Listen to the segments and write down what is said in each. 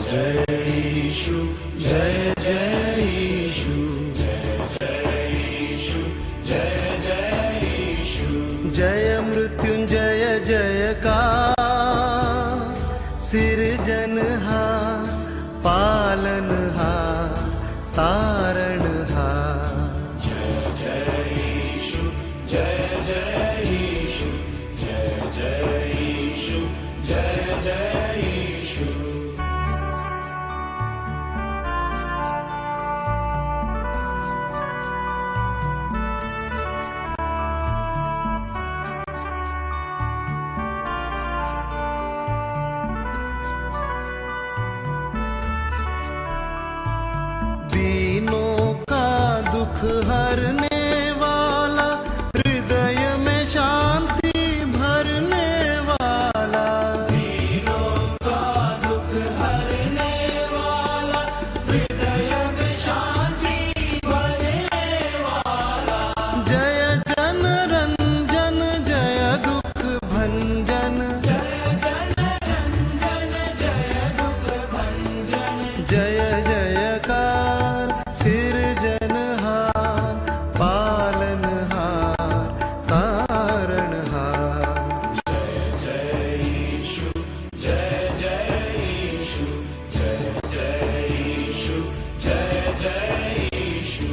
जय यीशु, जय जय यीशु, जय जय यीशु, जय जय यीशु। जय मृत्युंजय जयकार, सिरजनहार, पालनहार, तारणहार। जय जय यीशु, जय जय यीशु, जय जय यीशु, जय जय यीशु। दीनों का दुख हरने वाला, हृदय में शांति भरने वाला। दीनों का दुख हरने वाला, हृदय में शांति भरने वाला। जय जन रंजन, जय दुख भंजन, जय जन रंजन, जय दुख भंजन। जय जयकार, सिरजनहार, पालनहार, तारणहार। जय जय यीशु, जय जय यीशु, जय जय यीशु, जय जय यीशु।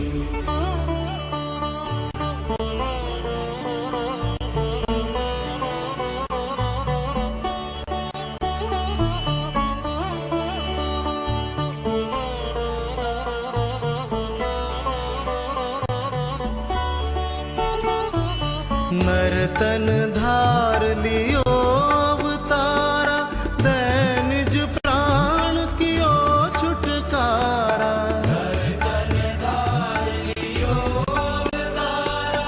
नर्तन धार लियो अवतारा, दैनिज प्राण कियो छुटकारा। नर्तन धार लियो अवतारा,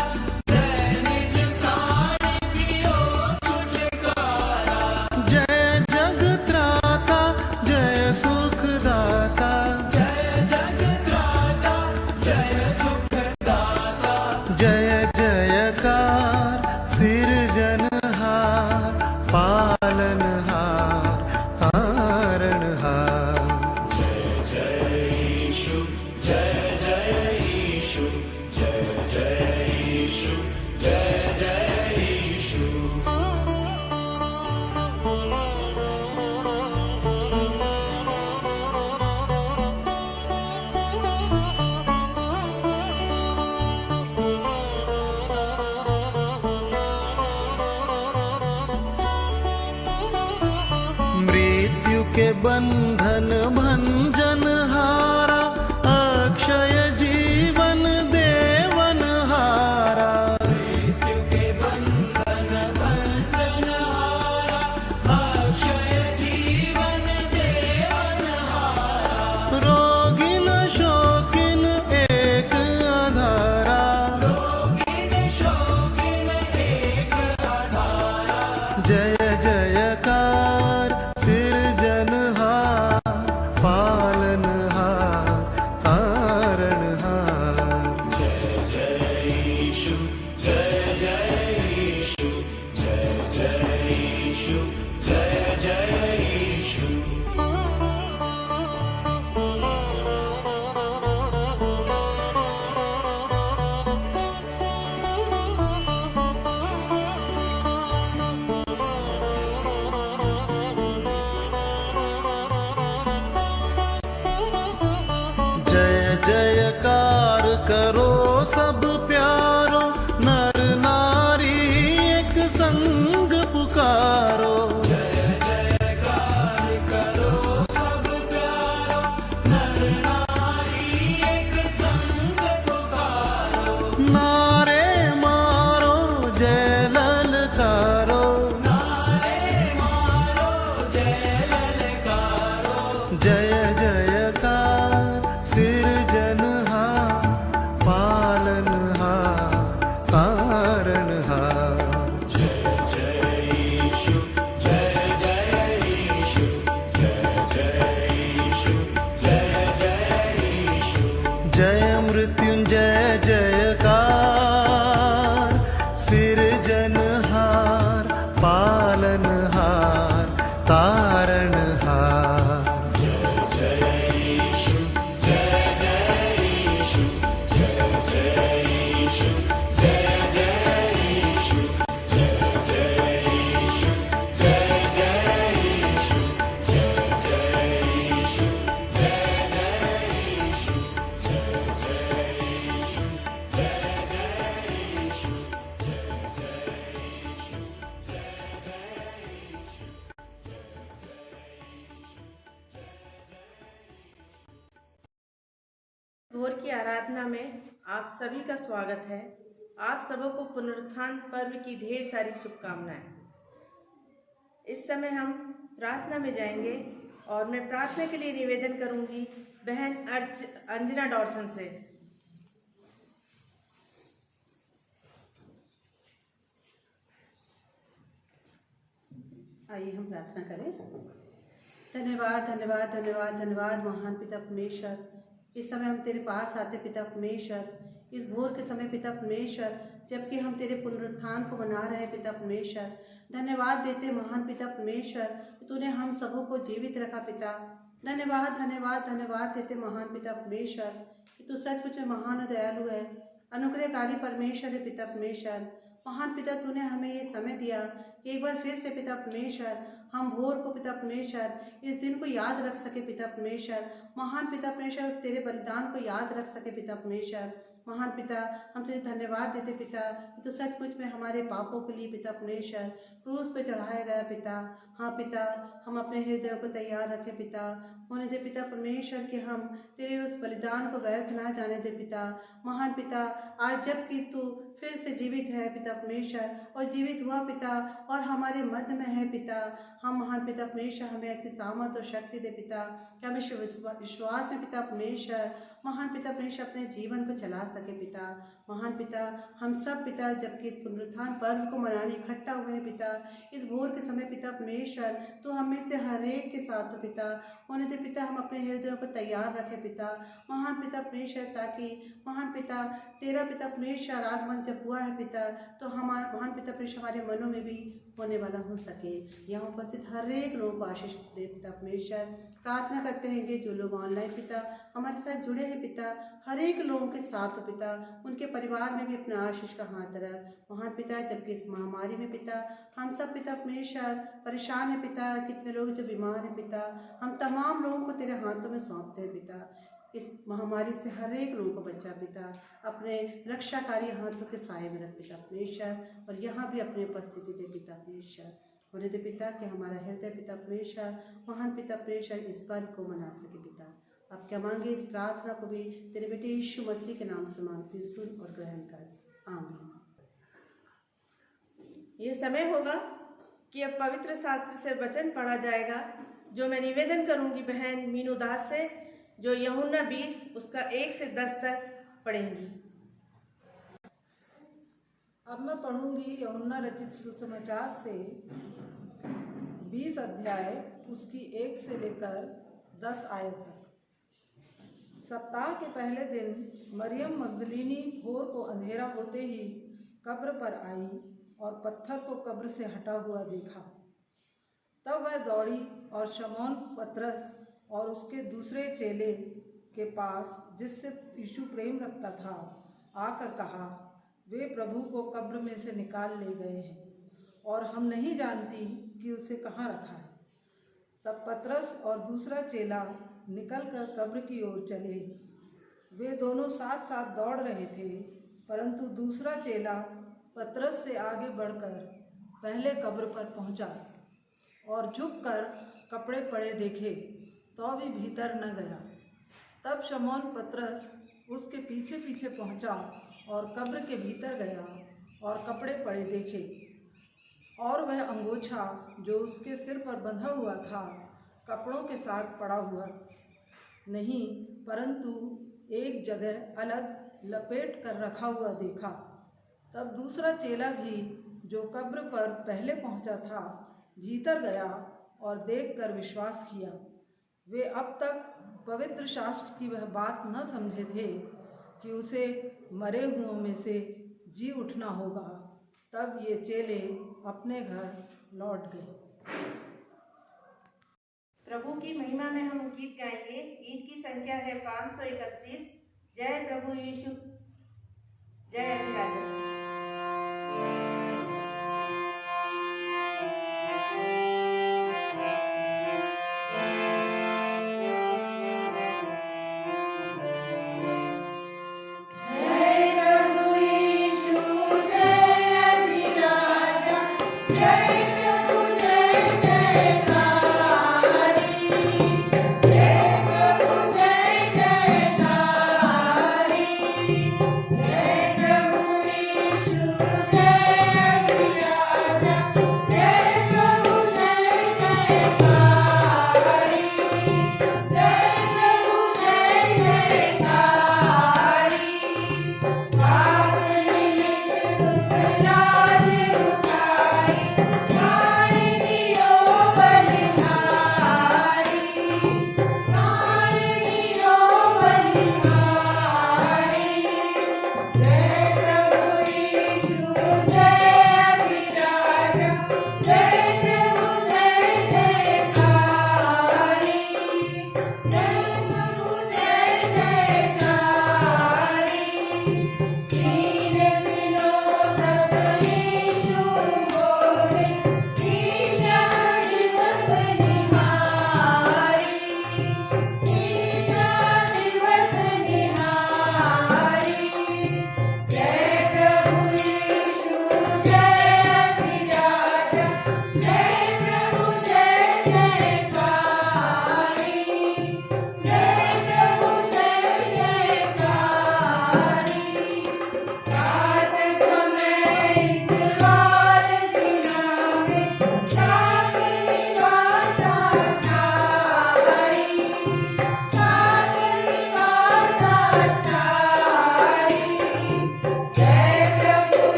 दैनिज प्राण कियो छुटकारा। जय जगत्राता, जय सुखदाता, जय जगत्राता, जय सुखदाता। जय जयकार, सिरजनहार, पालनहार, तारणहार। जय जय यीशु, जय जय यीशु, जय जय यीशु, जय जय यीशु। मृत्यु के बंधन भंजन हारा, अक्षय जीवन देवन हारा। मृत्यु के बंधन भंजन हारा, अक्षय जीवन देवन हारा। रोगिन शोकिन एक आधारा, रोगिन शोकिन एक आधारा। जय जयकार, सिरजनहार, पालनहार, तारणहार। जय जय यीशु, जय जय यीशु, जय जय यीशु, जय जय यीशु। जय जयकार करो सब प्यारो, नर नारी एक संग पुकारो। जय जयकार करो सब प्यारो, नर नारी एक संग पुकारो। नारे मारो, जय ललकारो, नारे मारो, जय ललकारो। जय जयकार, सिरजनहार, पालनहार, तारणहार। जय जय यीशु, जय जय यीशु, जय जय यीशु, जय जय यीशु। जय मृत्युंजय जयकार, सिरजनहार, पालनहार, तारणहार। जय भोर की आराधना में आप सभी का स्वागत है। आप सबों को पुनरुत्थान पर्व की ढेर सारी शुभकामनाएं। इस समय हम प्रार्थना में जाएंगे और मैं प्रार्थना के लिए निवेदन करूंगी बहन अंजना डॉर्सन से। आइए हम प्रार्थना करें। धन्यवाद धन्यवाद धन्यवाद धन्यवाद महान पिता परमेश्वर, इस समय हम तेरे पास आते पिता परमेश्वर, इस भोर के समय पिता परमेश्वर, जबकि हम तेरे पुनरुत्थान को मना रहे हैं पिता परमेश्वर। धन्यवाद देते महान पिता परमेश्वर, तूने हम सबों को जीवित रखा पिता। धन्यवाद धन्यवाद धन्यवाद देते महान पिता परमेश्वर कि तू सचमुच में महान और दयालु है, अनुग्रहकारी परमेश्वर है पिता परमेश्वर। महान पिता, तूने हमें ये समय दिया कि एक बार फिर से पिता परमेश्वर हम भोर को पिता परमेश्वर इस दिन को याद रख सके पिता परमेश्वर। महान पिता परमेश्वर उस तेरे बलिदान को याद रख सके पिता परमेश्वर। महान पिता, हम तुझे धन्यवाद देते पिता, तो सचमुच में हमारे पापों के लिए पिता परमेश्वर क्रूस पे चढ़ाया गया पिता। हाँ पिता, हम अपने हृदय को तैयार रखें पिता, होने दे पिता परमेश्वर कि हम तेरे उस बलिदान को व्यर्थ ना जाने दे पिता। महान पिता, आज जबकि तू फिर से जीवित है पिता परमेश्वर और जीवित हुआ पिता और हमारे मध्य में है पिता, हम महान पिता परमेश्वर हमें ऐसी सामर्थ और शक्ति दे पिता कि हम विश्वास में पिता परमेश्वर महान पिता परमेश्वर अपने जीवन को चला सके पिता। महान पिता, हम सब पिता जबकि इस पुनरुत्थान पर्व को मनाने इकट्ठा हुए हैं पिता, इस भोर के समय पिता परमेश्वर तो हमें से हर एक के साथ हो पिता, होने दे पिता हम अपने हृदयों को तैयार रखें पिता। महान पिता परमेश्वर, ताकि महान पिता तेरा पिता परमेश्वर आगमन जब हुआ है पिता तो हमारे महान पिता परमेश्वर हमारे मनों में भी होने वाला हो सके। यहाँ उपस्थित हर एक लोगों को आशीष दे पिता परमेश्वर। प्रार्थना करते हैं कि जो लोग ऑनलाइन पिता हमारे साथ जुड़े हैं पिता, हर एक लोगों के साथ हो पिता, उनके परिवार में भी अपना आशीष का हाथ रख। महान पिता, जबकि इस महामारी में पिता हम सब पिता परमेश्वर परेशान है पिता, कितने लोग जो बीमार हैं पिता, हम तमाम लोगों को तेरे हाथों में सौंपते हैं पिता। इस महामारी से हर एक लोगों को बचा पिता, अपने रक्षाकारी हाथों के साए में रख पिता परमेश्वर, और यहाँ भी अपनी उपस्थिति दे पिता परमेश्वर। होने दे पिता कि हमारा हृदय पिता परमेश्वर महान पिता परमेश्वर इस पर्व को मना सके पिता। अब क्या मांगे इस प्रार्थना को भी तेरे बेटे यीशु मसीह के नाम से मांगती, सुन और ग्रहण कर, आमीन। ये समय होगा कि अब पवित्र शास्त्र से वचन पढ़ा जाएगा, जो मैं निवेदन करूंगी बहन मीनू दास से, जो यूहन्ना 20 उसका 1 से 10 तक पढ़ेंगी। अब मैं पढ़ूंगी यूहन्ना रचित सुसमाचार से 20 अध्याय उसकी 1 से लेकर 10 आयत तक। सप्ताह के पहले दिन मरियम मगदलीनी भोर को अंधेरा होते ही कब्र पर आई और पत्थर को कब्र से हटा हुआ देखा। तब वह दौड़ी और शमौन पतरस और उसके दूसरे चेले के पास, जिससे यीशु प्रेम रखता था, आकर कहा, वे प्रभु को कब्र में से निकाल ले गए हैं और हम नहीं जानती कि उसे कहाँ रखा है। तब पतरस और दूसरा चेला निकलकर कब्र की ओर चले। वे दोनों साथ साथ दौड़ रहे थे, परंतु दूसरा चेला पतरस से आगे बढ़कर पहले कब्र पर पहुंचा और झुककर कपड़े पड़े देखे तो भी भीतर न गया। तब शमौन पतरस उसके पीछे पीछे पहुंचा और कब्र के भीतर गया और कपड़े पड़े देखे, और वह अंगोछा जो उसके सिर पर बंधा हुआ था कपड़ों के साथ पड़ा हुआ नहीं, परंतु एक जगह अलग लपेट कर रखा हुआ देखा। तब दूसरा चेला भी, जो कब्र पर पहले पहुंचा था, भीतर गया और देखकर विश्वास किया। वे अब तक पवित्र शास्त्र की वह बात न समझे थे कि उसे मरे हुओं में से जी उठना होगा। तब ये चेले अपने घर लौट गए। प्रभु की महिमा में हम गीत गाएंगे। गीत की संख्या है 531। जय प्रभु यीशु, जय अधिराज। जय प्रभु जय जयकार।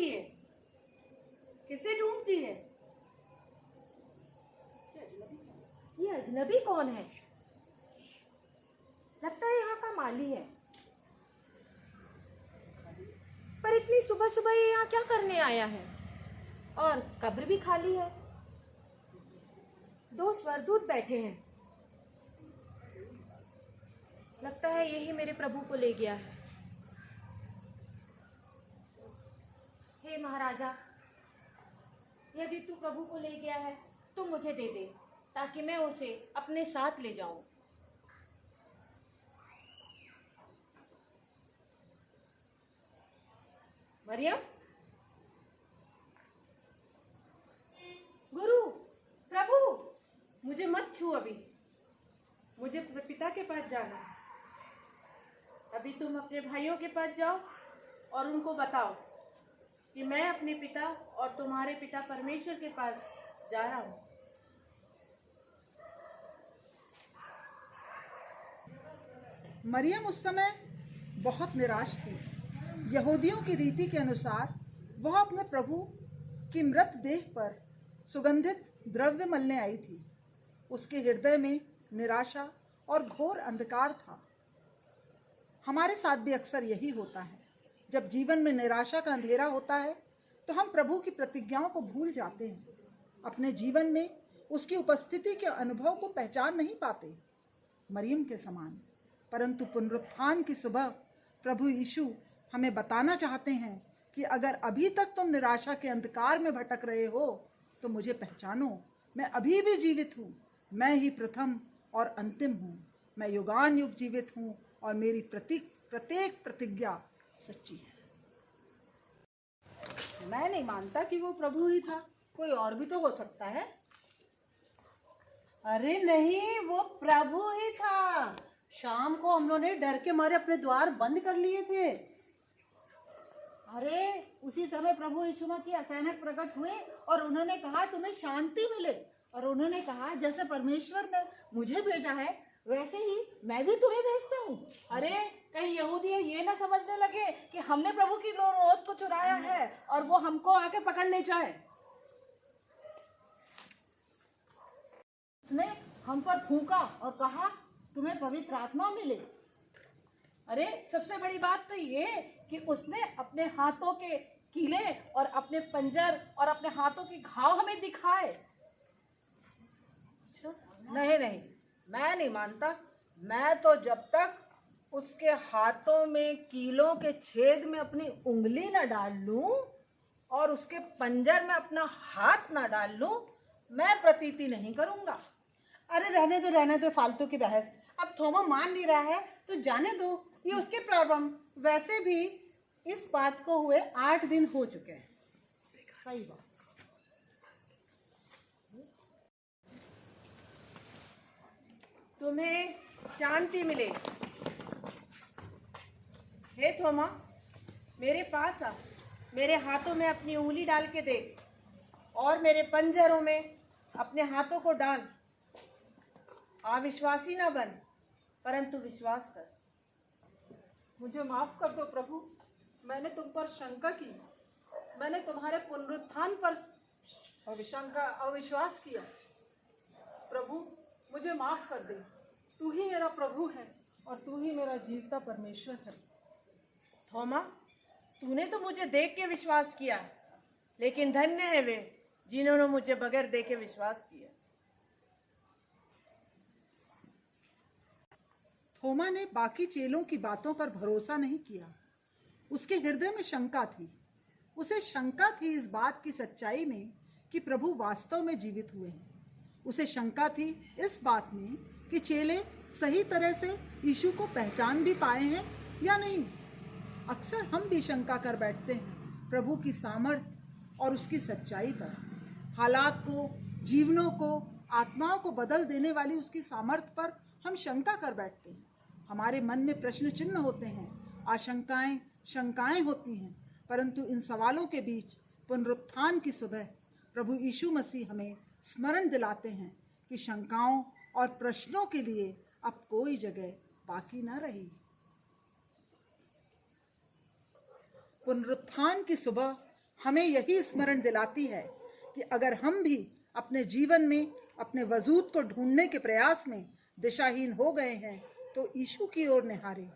ढूंढती है? किसे ढूंढती है? ये अजनबी कौन है? लगता है यहाँ का माली है। पर इतनी सुबह सुबह ये यहाँ क्या करने आया है? और कब्र भी खाली है। 2 स्वरदूत बैठे हैं। लगता है यही मेरे प्रभु को ले गया है। हे महाराजा, यदि तू प्रभु को ले गया है तो मुझे दे दे, ताकि मैं उसे अपने साथ ले जाऊं। मरियम, गुरु, प्रभु, मुझे मत छू अभी। मुझे पिता के पास जाना है। अभी तुम अपने भाइयों के पास जाओ और उनको बताओ कि मैं अपने पिता और तुम्हारे पिता परमेश्वर के पास जा रहा हूँ। मरियम उस समय बहुत निराश थी। यहूदियों की रीति के अनुसार वह अपने प्रभु की मृत देह पर सुगंधित द्रव्य मलने आई थी। उसके हृदय में निराशा और घोर अंधकार था। हमारे साथ भी अक्सर यही होता है। जब जीवन में निराशा का अंधेरा होता है तो हम प्रभु की प्रतिज्ञाओं को भूल जाते हैं। अपने जीवन में उसकी उपस्थिति के अनुभव को पहचान नहीं पाते, मरियम के समान। परंतु पुनरुत्थान की सुबह प्रभु यीशु हमें बताना चाहते हैं कि अगर अभी तक तुम निराशा के अंधकार में भटक रहे हो तो मुझे पहचानो। मैं अभी भी जीवित हूँ। मैं ही प्रथम और अंतिम हूँ। मैं युगान युग जीवित हूँ और मेरी प्रत्येक प्रतिज्ञा सच्ची है। मैं नहीं मानता कि वो प्रभु ही था, कोई और भी तो हो सकता है। अरे नहीं, वो प्रभु ही था। शाम को हम लोगों ने डर के मारे अपने द्वार बंद कर लिए थे। अरे उसी समय प्रभु यीशु मसीह अचानक प्रकट हुए और उन्होंने कहा तुम्हें शांति मिले। और उन्होंने कहा जैसे परमेश्वर ने मुझे भेजा है वैसे ही मैं भी तुम्हें भेजता हूँ। अरे कहीं यहूदी ये ना समझने लगे कि हमने प्रभु की मौत को चुराया है और वो हमको आके पकड़ने चाहे। उसने हम पर फूंका और कहा तुम्हें पवित्र आत्मा मिले। अरे सबसे बड़ी बात तो ये कि उसने अपने हाथों के कीले और अपने पंजर और अपने हाथों के घाव हमें दिखाए। नहीं नहीं, मैं नहीं मानता। मैं तो जब तक उसके हाथों में कीलों के छेद में अपनी उंगली न डाल लूं और उसके पंजर में अपना हाथ न डाल लूं, मैं प्रतीति नहीं करूंगा। अरे रहने दो फालतू की बहस। अब थोमा मान नहीं रहा है तो जाने दो, ये उसके प्रॉब्लम। वैसे भी इस बात को हुए 8 दिन हो चुके हैं। सही बात। तुम्हें शांति मिले। हे थोमा, मेरे पास आ। मेरे हाथों में अपनी उंगली डाल के देख और मेरे पंजरों में अपने हाथों को डाल। अविश्वासी ना बन, परंतु विश्वास कर। मुझे माफ कर दो प्रभु, मैंने तुम पर शंका की। मैंने तुम्हारे पुनरुत्थान पर अविश्वास किया। प्रभु मुझे माफ कर दे। तू ही मेरा प्रभु है और तू ही मेरा जीवता परमेश्वर है। थोमा, तूने तो मुझे देख के विश्वास किया, लेकिन धन्य है वे जिन्होंने मुझे बगैर देखे विश्वास किया। थोमा ने बाकी चेलों की बातों पर भरोसा नहीं किया। उसके हृदय में शंका थी। उसे शंका थी इस बात की सच्चाई में कि प्रभु वास्तव में जीवित हुए हैं। उसे शंका थी इस बात में कि चेले सही तरह से यीशु को पहचान भी पाए हैं या नहीं। अक्सर हम भी शंका कर बैठते हैं प्रभु की सामर्थ्य और उसकी सच्चाई पर। हालात को, जीवनों को, आत्माओं को बदल देने वाली उसकी सामर्थ्य पर हम शंका कर बैठते हैं। हमारे मन में प्रश्न चिन्ह होते हैं, आशंकाएं, शंकाएं होती हैं। परंतु इन सवालों के बीच पुनरुत्थान की सुबह प्रभु यीशु मसीह हमें स्मरण दिलाते हैं कि शंकाओं और प्रश्नों के लिए अब कोई जगह बाकी न रही। पुनरुत्थान की सुबह हमें यही स्मरण दिलाती है कि अगर हम भी अपने जीवन में अपने वजूद को ढूंढने के प्रयास में दिशाहीन हो गए हैं तो यीशु की ओर निहारें।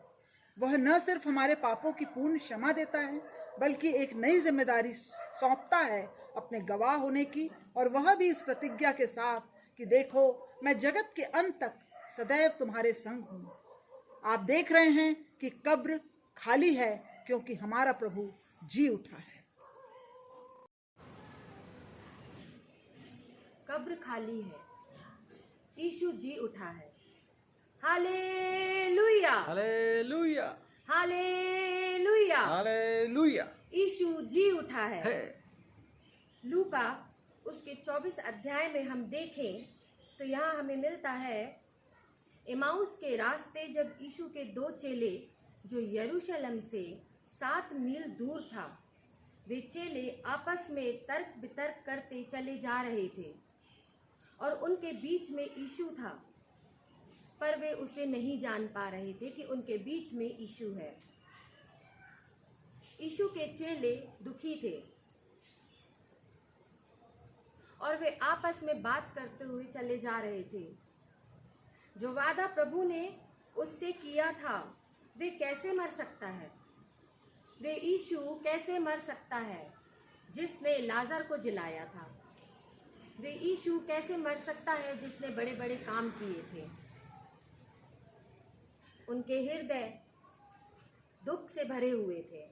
वह न सिर्फ हमारे पापों की पूर्ण क्षमा देता है बल्कि एक नई जिम्मेदारी सौंपता है अपने गवाह होने की, और वह भी इस प्रतिज्ञा के साथ कि देखो मैं जगत के अंत तक सदैव तुम्हारे संग हूँ। आप देख रहे हैं कि कब्र खाली है क्योंकि हमारा प्रभु जी उठा है। कब्र खाली है, यीशु जी उठा है। Hallelujah, hallelujah, hallelujah, hallelujah. Yeshu ji उठा है। लूका उसके 24 अध्याय में हम देखें तो यहाँ हमें मिलता है, इमाउस के रास्ते जब यीशु के 2 चेले जो यरूशलेम से 7 मील दूर था, वे चेले आपस में तर्क वितर्क करते चले जा रहे थे और उनके बीच में यीशु था, पर वे उसे नहीं जान पा रहे थे कि उनके बीच में यीशु है। यीशु के चेले दुखी थे और वे आपस में बात करते हुए चले जा रहे थे। जो वादा प्रभु ने उससे किया था वे कैसे मर सकता है, वे यीशु कैसे मर सकता है जिसने लाजर को जिलाया था, वे यीशु कैसे मर सकता है जिसने बड़े बड़े काम किए थे। उनके हृदय दुख से भरे हुए थे,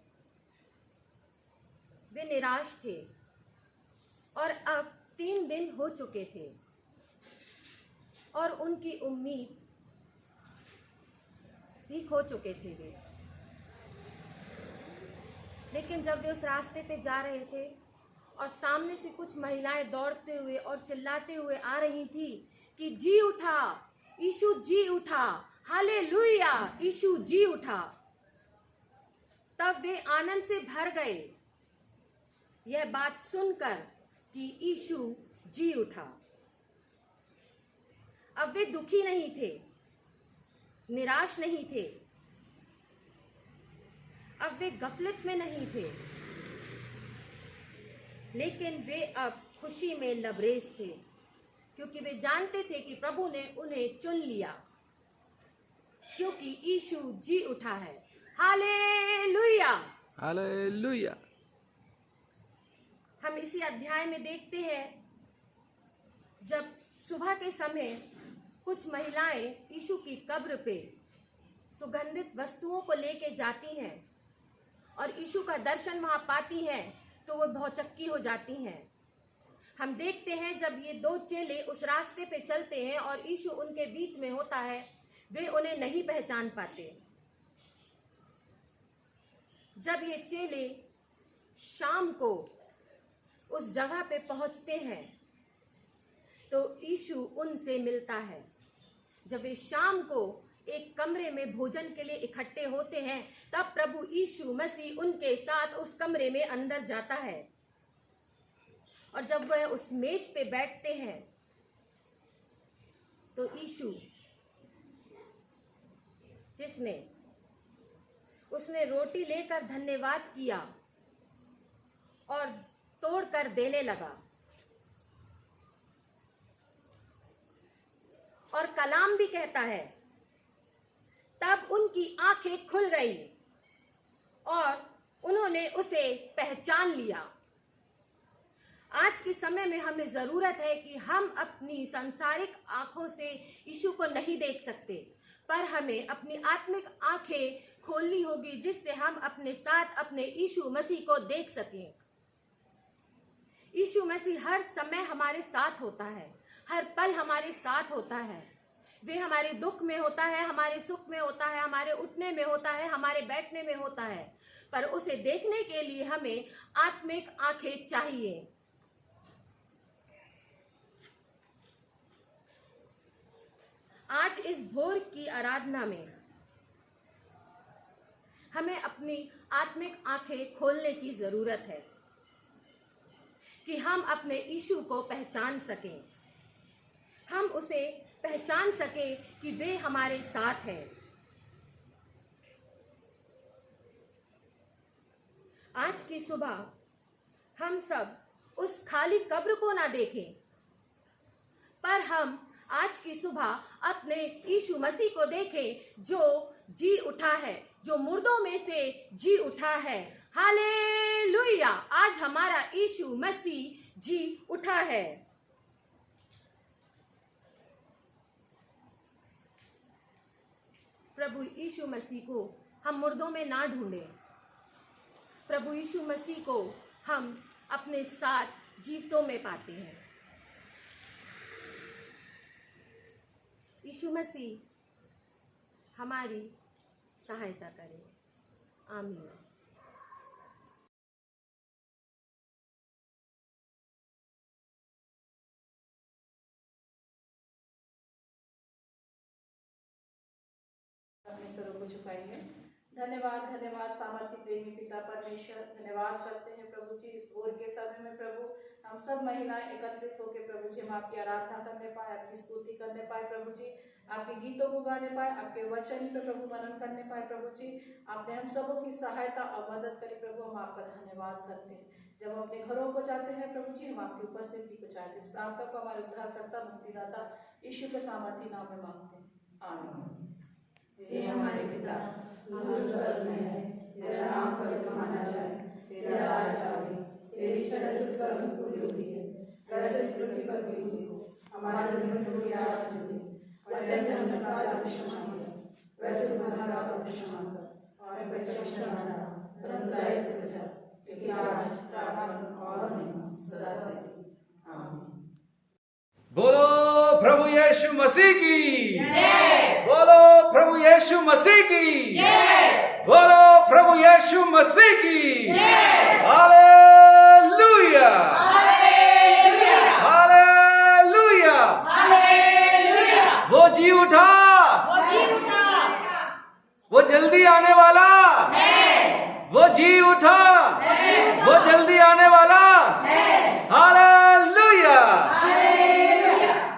वे निराश थे और अब 3 दिन हो चुके थे और उनकी उम्मीद भी खो चुके थे वे। लेकिन जब वे उस रास्ते पे जा रहे थे और सामने से कुछ महिलाएं दौड़ते हुए और चिल्लाते हुए आ रही थी कि जी उठा, यीशु जी उठा, हालेलुया, यीशु जी उठा, तब वे आनंद से भर गए यह बात सुनकर कि यीशु जी उठा। अब वे दुखी नहीं थे, निराश नहीं थे, अब वे गफलत में नहीं थे, लेकिन वे अब खुशी में लबरेज थे क्योंकि वे जानते थे कि प्रभु ने उन्हें चुन लिया, क्योंकि यीशु जी उठा है। Hallelujah, hallelujah. हम इसी अध्याय में देखते हैं जब सुबह के समय कुछ महिलाएं यीशु की कब्र पे सुगंधित वस्तुओं को लेके जाती हैं और यीशु का दर्शन वहां पाती हैं तो वो भौचक्की हो जाती हैं। हम देखते हैं जब ये 2 चेले उस रास्ते पे चलते हैं और यीशु उनके बीच में होता है, वे उन्हें नहीं पहचान पाते। जब ये चेले शाम को उस जगह पे पहुंचते हैं तो यीशु उनसे मिलता है। जब वे शाम को एक कमरे में भोजन के लिए इकट्ठे होते हैं तब प्रभु यीशु मसीह उनके साथ उस कमरे में अंदर जाता है और जब वह उस मेज पे बैठते हैं तो यीशु उसने रोटी लेकर धन्यवाद किया और तोड़कर देने लगा और कलाम भी कहता है तब उनकी आंखें खुल गई और उन्होंने उसे पहचान लिया। आज के समय में हमें जरूरत है कि हम अपनी सांसारिक आंखों से यीशु को नहीं देख सकते, पर हमें अपनी आत्मिक आंखें खोलनी होगी जिससे हम अपने साथ अपने यीशु मसीह को देख सकें। यीशु मसीह हर समय हमारे साथ होता है, हर पल हमारे साथ होता है। वे हमारे दुख में होता है, हमारे सुख में होता है, हमारे उठने में होता है, हमारे बैठने में होता है, पर उसे देखने के लिए हमें आत्मिक आंखें चाहिए। आज इस भोर की आराधना में हमें अपनी आत्मिक आंखें खोलने की जरूरत है कि हम अपने यीशु को पहचान सकें, हम उसे पहचान सकें कि वे हमारे साथ हैं। आज की सुबह हम सब उस खाली कब्र को ना देखें, पर हम आज की सुबह अपने यीशु मसीह को देखें जो जी उठा है, जो मुर्दों में से जी उठा है। हालेलुया! आज हमारा यीशु मसीह जी उठा है। प्रभु यीशु मसीह को हम मुर्दों में ना ढूंढें, प्रभु यीशु मसीह को हम अपने साथ जीवितों में पाते हैं। यीशु मसीह हमारी सहायता करें। आमीन। अपने स्वरों को झुकाएंगे। धन्यवाद धन्यवाद सामर्थ्य प्रेमी पिता परमेश्वर, धन्यवाद करते हैं प्रभु जी इस भोर के समय में प्रभु हम सब महिलाएं एकत्रित होकर प्रभु जी हम आपकी आराधना करने पाए, आपकी स्तुति करने पाए प्रभु जी, आपके गीतों को गाने पाए, आपके वचन पे प्रभु मनन करने पाए प्रभु जी। आपने हम सबों की सहायता और मदद करी प्रभु, हम आपका धन्यवाद करते हैं। जब हम अपने घरों को जाते हैं प्रभु जी हम आपकी उपस्थिति को चाहते हैं। इस प्रार्थना को हमारे उद्धारकर्ता मुक्तिदाता यीशु के सामर्थी नाम में मांगते हैं, आमीन। हे हमारे पिता जो स्वर्ग में है, तेरा नाम पवित्र माना जाए, तेरा राज आए, तेरी इच्छा जैसे स्वर्ग में पूरी होती है वैसे इस पृथ्वी पर भी हुई हो। हमारे दुखों की आज सुने, और जैसे हमने अपराध को क्षमा किया वैसे हमारे अपराध को क्षमा कर, और परीक्षा न डाल परंतु बुराई से बचा, क्योंकि आज प्रार्थना और महिमा सदा रहेगी। आमीन। बोलो प्रभु यीशु मसीह की जय। बोलो प्रभु यीशु मसीह की जय। बोलो प्रभु यीशु मसीह की जय। Hallelujah hallelujah hallelujah hallelujah. वो जी उठा, वो जी उठा, वो जल्दी आने वाला है, वो जी उठा, वो जल्दी आने वाला है। हालेलुया।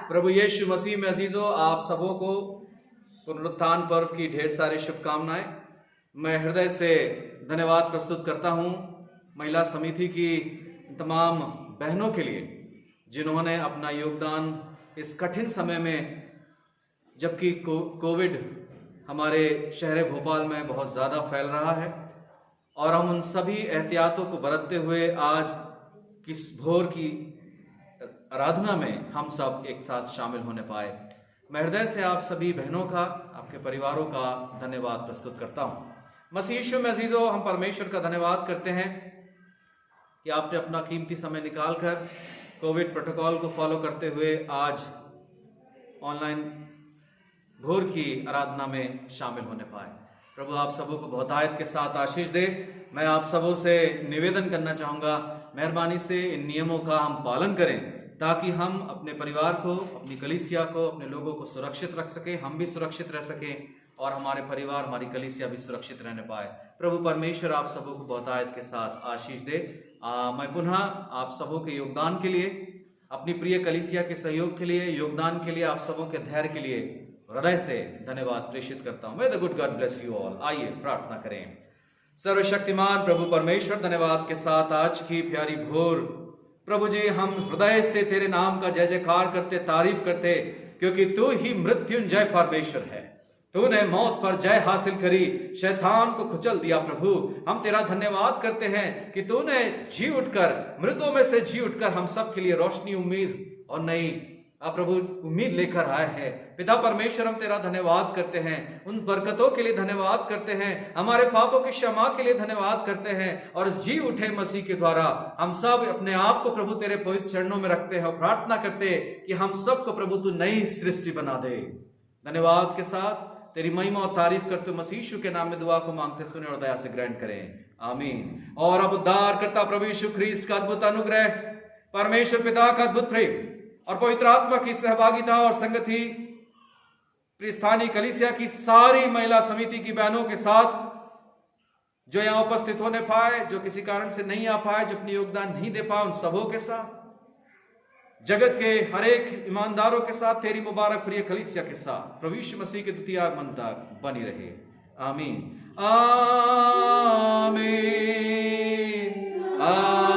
प्रभु यीशु मसीह में अजीजों, आप सबों को पुनरुत्थान पर्व की ढेर सारी शुभकामनाएं। मैं हृदय से धन्यवाद प्रस्तुत करता हूं महिला समिति की तमाम बहनों के लिए, जिन्होंने अपना योगदान इस कठिन समय में, जबकि कोविड हमारे शहर भोपाल में बहुत ज़्यादा फैल रहा है, और हम उन सभी एहतियातों को बरतते हुए आज किस भोर की आराधना में हम सब एक साथ शामिल होने पाए। मैं हृदय से आप सभी बहनों का, आपके परिवारों का धन्यवाद प्रस्तुत करता हूं। मसीह यीशु में अजीजों, हम परमेश्वर का धन्यवाद करते हैं कि आपने अपना कीमती समय निकालकर कोविड प्रोटोकॉल को फॉलो करते हुए आज ऑनलाइन भोर की आराधना में शामिल होने पाए। प्रभु आप सबों को बहुतायत के साथ आशीष दे। मैं आप सबों से निवेदन करना चाहूँगा, मेहरबानी से इन नियमों का हम पालन करें ताकि हम अपने परिवार को, अपनी कलीसिया को, अपने लोगों को सुरक्षित रख सकें, हम भी सुरक्षित रह सकें और हमारे परिवार, हमारी कलीसिया भी सुरक्षित रहने पाए। प्रभु परमेश्वर आप सबों को बहुतायत के साथ आशीष दे। मैं पुनः आप सबों के योगदान के लिए, अपनी प्रिय कलीसिया के सहयोग के लिए, योगदान के लिए, आप सबों के धैर्य के लिए हृदय से धन्यवाद प्रेषित करता हूं। मे the good God bless you all. आइए प्रार्थना करें। सर्वशक्तिमान प्रभु परमेश्वर, धन्यवाद के साथ आज की प्यारी भोर प्रभु जी हम हृदय से तेरे नाम का जय जयकार करते, तारीफ करते, क्योंकि तू ही मृत्युंजय परमेश्वर है। तूने मौत पर जय हासिल करी, शैतान को कुचल दिया। प्रभु हम तेरा धन्यवाद करते हैं कि तूने जी उठकर, मृतों में से जी उठकर हम सब के लिए रोशनी, उम्मीद और नई प्रभु उम्मीद लेकर आए हैं। पिता परमेश्वर हम तेरा धन्यवाद करते हैं, उन बरकतों के लिए धन्यवाद करते हैं, हमारे पापों की क्षमा के लिए धन्यवाद करते हैं, और इस जी उठे मसीह के द्वारा हम सब अपने आप को प्रभु तेरे पवित्र चरणों में रखते हैं और प्रार्थना करते कि हम सबको प्रभु तू नई सृष्टि बना दे। धन्यवाद के साथ तेरी महिमा और तारीफ करते मसीह यीशु के नाम में दुआ को मांगते, सुने और दया से ग्रहण करें, आमीन। और अब उद्धार करता प्रभु यीशु ख्रीस्त का अद्भुत अनुग्रह, परमेश्वर पिता का अद्भुत प्रेम और पवित्र आत्मा की सहभागिता और संगति प्रिय स्थानीय कलीसिया की सारी महिला समिति की बहनों के साथ, जो यहाँ उपस्थित होने पाए, जो किसी कारण से नहीं आ पाए, जो अपनी योगदान नहीं दे पाए, उन सबों के साथ, जगत के हर एक ईमानदारों के साथ, तेरी मुबारक प्रिय कलीसिया के साथ प्रभु यीशु मसीह के द्वितीय आगमन तक बनी रहे, आमीन आमीन आमीन।